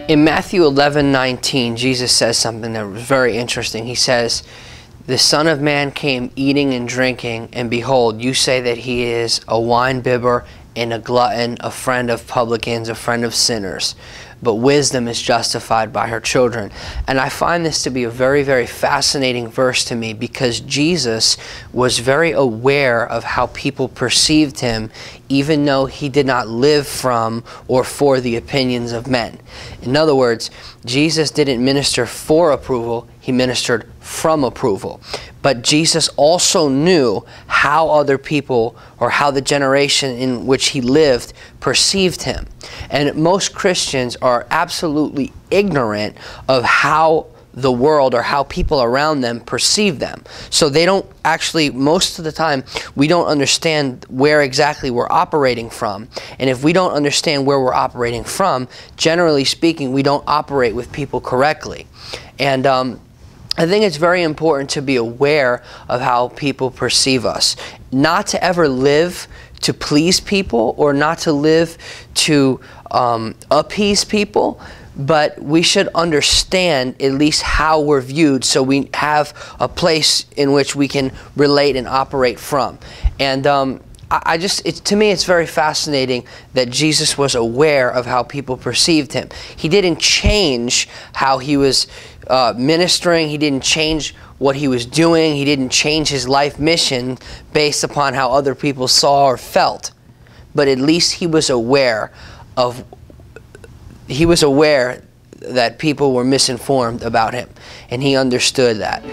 In Matthew 11:19, Jesus says something that was very interesting. He says, "The Son of Man came eating and drinking, and behold, you say that he is a winebibber and a glutton, a friend of publicans, a friend of sinners. But wisdom is justified by her children." And I find this to be a very, very fascinating verse to me, because Jesus was very aware of how people perceived him, even though he did not live from or for the opinions of men. In other words, Jesus didn't minister for approval, he ministered from approval. But Jesus also knew how other people, or how the generation in which he lived, perceived him. And most Christians are absolutely ignorant of how the world or how people around them perceive them. So they don't actually, most of the time, we don't understand where exactly we're operating from. And if we don't understand where we're operating from, generally speaking, we don't operate with people correctly. And I think it's very important to be aware of how people perceive us. Not to ever live to please people, or not to live to appease people, but we should understand at least how we're viewed, so we have a place in which we can relate and operate from. And to me, it's very fascinating that Jesus was aware of how people perceived him. He didn't change how he was ministering. He didn't change what he was doing. He didn't change his life mission based upon how other people saw or felt. But at least he was aware that people were misinformed about him, and he understood that.